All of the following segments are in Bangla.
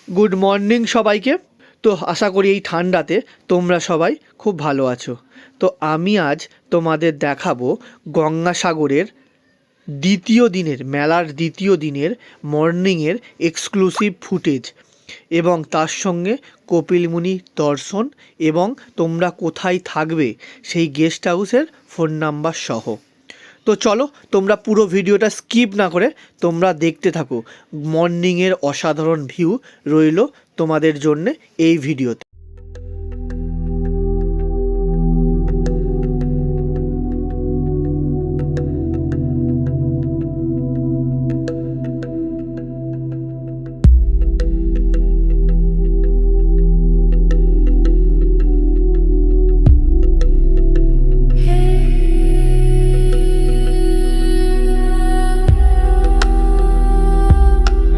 গুড মর্নিং সবাইকে। তো আশা করি এই ঠান্ডাতে তোমরা সবাই খুব ভালো আছো। তো আমি আজ তোমাদের দেখাবো গঙ্গাসাগরের মেলার দ্বিতীয় দিনের মর্নিংয়ের এক্সক্লুসিভ ফুটেজ এবং তার সঙ্গে কপিলমুনি দর্শন এবং তোমরা কোথায় থাকবে সেই গেস্ট হাউসের ফোন নাম্বার সহ। তো চলো তোমরা পুরো ভিডিওটা স্কিপ না করে তোমরা দেখতে থাকো। মর্নিংয়ের অসাধারণ ভিউ রইল তোমাদের জন্যে এই ভিডিওতে।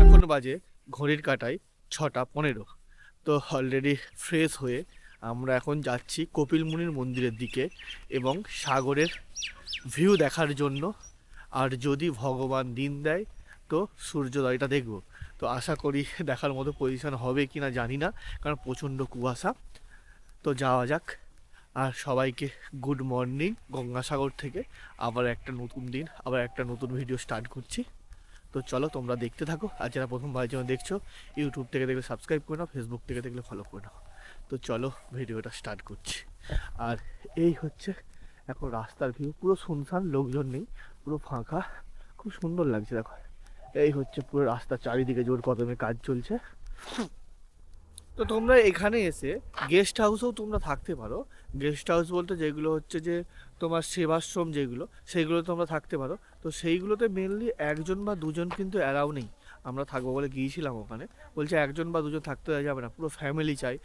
এখন বাজে ঘড়ির কাঁটায় 6:15। তো অলরেডি ফ্রেশ হয়ে আমরা এখন যাচ্ছি কপিলমুনির মন্দিরের দিকে এবং সাগরের ভিউ দেখার জন্য। আর যদি ভগবান দিন দেয় তো সূর্যোদয়টা দেখব। তো আশা করি দেখার মতো পজিশন হবে কি না জানি না, কারণ প্রচণ্ড কুয়াশা। তো যাওয়া যাক। আর সবাইকে গুড মর্নিং গঙ্গাসাগর থেকে। আবার একটা নতুন দিন, আবার একটা নতুন ভিডিও স্টার্ট করছি। তো চলো তোমরা দেখতে থাকো। আর যারা প্রথমবার জন্য দেখছো, ইউটিউব থেকে দেখলে সাবস্ক্রাইব করে নাও, ফেসবুক থেকে দেখলে ফলো করে নাও। তো চলো ভিডিওটা স্টার্ট করছি। আর এই হচ্ছে এখন রাস্তার ভিউ, পুরো শুনশান, লোকজন নেই, পুরো ফাঁকা, খুব সুন্দর লাগছে। দেখো এই হচ্ছে পুরো রাস্তা, চারিদিকে জোর কদমে কাজ চলছে। তো তোমরা এখানে এসে গেস্ট হাউসেও তোমরা থাকতে পারো। গেস্ট হাউস বলতে যেগুলো হচ্ছে যে তোমার সেবাশ্রম, যেগুলো সেইগুলো তোমরা থাকতে পারো। তো সেইগুলোতে মেনলি একজন বা দুজন কিন্তু অ্যালাউ নেই। আমরা থাকবো বলে গিয়েছিলাম ওখানে, বলছে একজন বা দুজন থাকতে যাবে না, পুরো ফ্যামিলি চাই।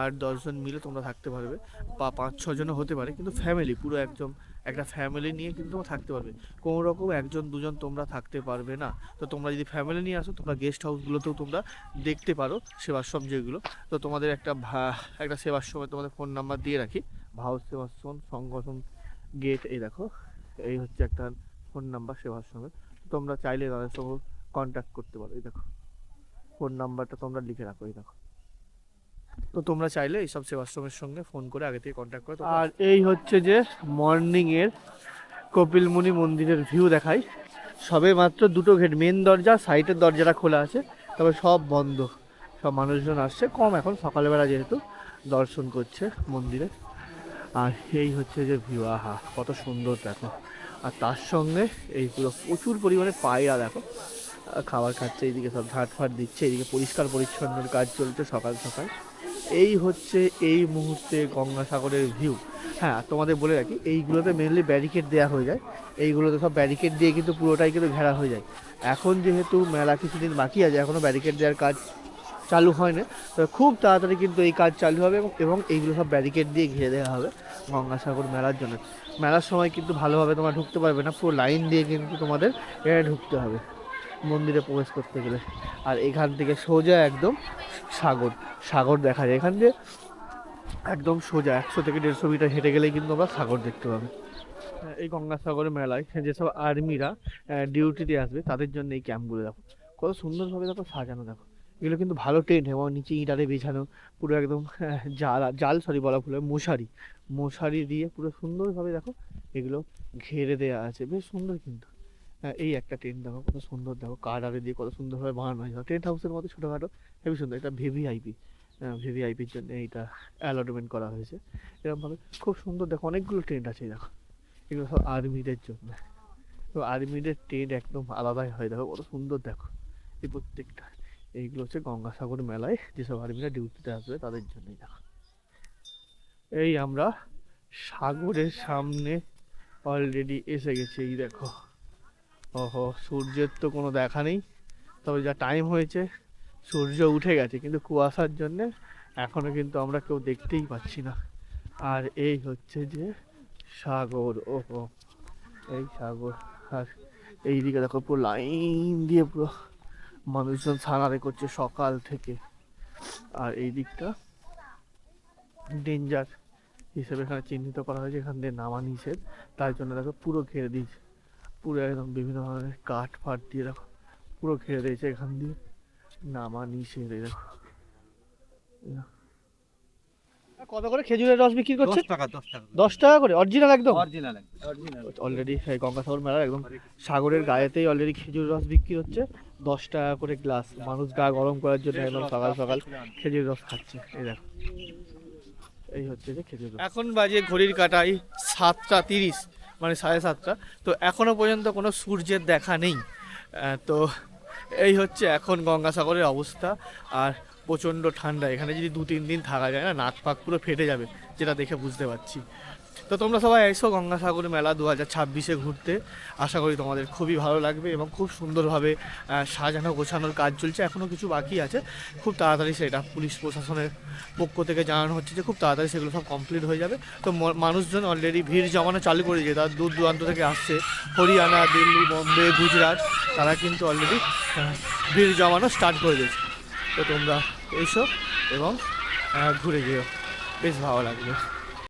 8-10 জন মিলে তোমরা থাকতে পারবে, বা 5-6জনও হতে পারে, কিন্তু ফ্যামিলি পুরো একদম একটা ফ্যামিলি নিয়ে কিন্তু তোমরা থাকতে পারবে। কোনো রকম 1-2জন তোমরা থাকতে পারবে না। তো তোমরা যদি ফ্যামিলি নিয়ে আসো, তোমরা গেস্ট হাউসগুলোতেও তোমরা দেখতে পারো, সেবাশ্রম যেগুলো। তো তোমাদের একটা সেবাশ্রমে তোমাদের ফোন নাম্বার দিয়ে রাখি, ভারত সেবাশ্রম সংগঠন গেট। এই দেখো, এই হচ্ছে একটা ফোন নাম্বার সেবাশ্রমের। তোমরা চাইলে তাদের সঙ্গে কন্ট্যাক্ট করতে পারো। এই দেখো ফোন নাম্বারটা তোমরা লিখে রাখো। এই দেখো, তো তোমরা চাইলে এইসব সেবাশ্রমের সঙ্গে ফোন করে আগে থেকে কন্ট্যাক্ট করো। আর এই হচ্ছে যে মর্নিংয়ের কপিলমুনি মন্দিরের ভিউ দেখাই। সবে মাত্র দুটো গেট, মেন দরজা, সাইডের দরজাটা খোলা আছে, তবে সব বন্ধ। সব মানুষজন আসছে কম এখন, সকালবেলা যেহেতু দর্শন করছে মন্দিরে। আর এই হচ্ছে যে ভিউ, আহা কত সুন্দর দেখো। আর তার সঙ্গে এই পুরো প্রচুর পরিমাণে পায়রা দেখো, খাবার খাচ্ছে, এইদিকে সব ঝাঁট ফাট দিচ্ছে, এইদিকে পরিষ্কার পরিচ্ছন্নের কাজ চলছে সকাল সকাল। এই হচ্ছে এই মুহূর্তে গঙ্গাসাগরের ভিউ। হ্যাঁ, তোমাদের বলে রাখি, এইগুলোতে মেনলি ব্যারিকেড দেওয়া হয়ে যায়। এইগুলোতে সব ব্যারিকেড দিয়ে কিন্তু পুরোটাই কিন্তু ঘেরা হয়ে যায়। এখন যেহেতু মেলা কিছুদিন বাকি আছে, এখনও ব্যারিকেড দেওয়ার কাজ চালু হয় না, তো খুব তাড়াতাড়ি কিন্তু এই কাজ চালু হবে এবং এইগুলো সব ব্যারিকেড দিয়ে ঘিরে দেওয়া হবে গঙ্গাসাগর মেলার জন্য। মেলার সময় কিন্তু ভালোভাবে তোমরা ঢুকতে পারবে না, পুরো লাইন দিয়ে কিন্তু তোমাদের এখানে ঢুকতে হবে মন্দিরে প্রবেশ করতে গেলে। আর এখান থেকে সোজা একদম সাগর, সাগর দেখা যায় এখান দিয়ে একদম সোজা। 100 থেকে 150 মিটার হেঁটে গেলেই কিন্তু আমরা সাগর দেখতে পাবে। এই গঙ্গাসাগরের মেলায় যেসব আর্মিরা ডিউটিতে আসবে তাদের জন্য এই ক্যাম্পগুলো দেখো কত সুন্দরভাবে দেখো সাজানো। দেখো এগুলো কিন্তু ভালো টেন্ট, এবং নিচে ইটারে বিছানো, পুরো একদম জাল বলা ভুল, মশারি মশারি দিয়ে পুরো সুন্দরভাবে দেখো এগুলো ঘিরে দেওয়া আছে, বেশ সুন্দর কিন্তু। এই একটা টেন্ট দেখো কত সুন্দর, দেখো কার্ডারে দিয়ে কত সুন্দরভাবে বানানো হয়েছে, টেন্ট হাউসের মতো ছোটোখাটো, হেবি সুন্দর। এটা ভিভিআইপির জন্য এইটা অ্যালটমেন্ট করা হয়েছে এরকমভাবে, খুব সুন্দর। দেখো অনেকগুলো টেন্ট আছে, দেখো এগুলো সব আর্মিদের জন্য। তো আর্মিদের টেন্ট একদম আলাদাই হয়, দেখো কত সুন্দর। দেখো এই প্রত্যেকটা, এইগুলো হচ্ছে গঙ্গাসাগর মেলায় যেসব আর্মিরা ডিউটিতে আসবে তাদের জন্যই। দেখো এই আমরা সাগরের সামনে অলরেডি এসে গেছি। এই দেখো, ওহো, সূর্যের তো কোনো দেখা নেই, তবে যা টাইম হয়েছে সূর্য উঠে গেছে, কিন্তু কুয়াশার জন্যে এখনো কিন্তু আমরা কেউ দেখতেই পাচ্ছি না। আর এই হচ্ছে যে সাগর, ওহো এই সাগর। আর এইদিকে দেখো পুরো লাইন দিয়ে পুরো মানুষজন স্নান করছে সকাল থেকে। আর এই দিকটা ডেঞ্জার হিসেবে এখানে চিহ্নিত করা হয়েছে, এখান দিয়ে নামা নিষেধ, তার জন্য দেখো পুরো ঘিরে দিয়েছে, পুরো একদম বিভিন্ন ধরনের কাঠ ফাট দিয়ে দেখো পুরো ঘিরে দিয়েছে, এখান দিয়ে নামা নিষেধ। এই দেখো কত করে খেজুরের রস বিক্রি করছে? 10 টাকা 10 টাকা 10 টাকা করে অরিজিনাল একদম? অরিজিনাল অরিজিনাল অলরেডি এই গঙ্গাসাগর মেলার একদম সাগরের গায়েতেই অলরেডি খেজুর রস বিক্রি হচ্ছে 10 টাকা করে গ্লাস। মানুষ গা গরম করার জন্য একদম সকাল সকাল খেজুর রস খাচ্ছে। এই দেখো, এই হচ্ছে যে খেজুর রস। এখন বাজে ঘড়ির কাঁটায় 7টা 30, মানে 7:30। তো এখনো পর্যন্ত কোনো সূর্যের দেখা নেই। তো এই হচ্ছে এখন গঙ্গাসাগরের অবস্থা। আর প্রচণ্ড ঠান্ডা, এখানে যদি 2-3 দিন থাকা যায় না, নাক পাক পুরো ফেটে যাবে, যেটা দেখে বুঝতে পারছি। তো তোমরা সবাই এসো গঙ্গাসাগর মেলা 2026-এ ঘুরতে। আশা করি তোমাদের খুবই ভালো লাগবে এবং খুব সুন্দরভাবে সাজানো গোছানোর কাজ চলছে, এখনও কিছু বাকি আছে। খুব তাড়াতাড়ি সেটা পুলিশ প্রশাসনের পক্ষ থেকে জানানো হচ্ছে যে খুব তাড়াতাড়ি সেগুলো সব কমপ্লিট হয়ে যাবে। তো মানুষজন অলরেডি ভিড় জমানো চালু করে দিয়েছে, তারা দূর দূরান্ত থেকে আসছে, হরিয়ানা, দিল্লি, বোম্বে, গুজরাট, তারা কিন্তু অলরেডি ভিড় জমানো স্টার্ট করে দিয়েছে। তো তোমরা এসো এবং ঘুরে যেও, বেশ ভালো লাগবে।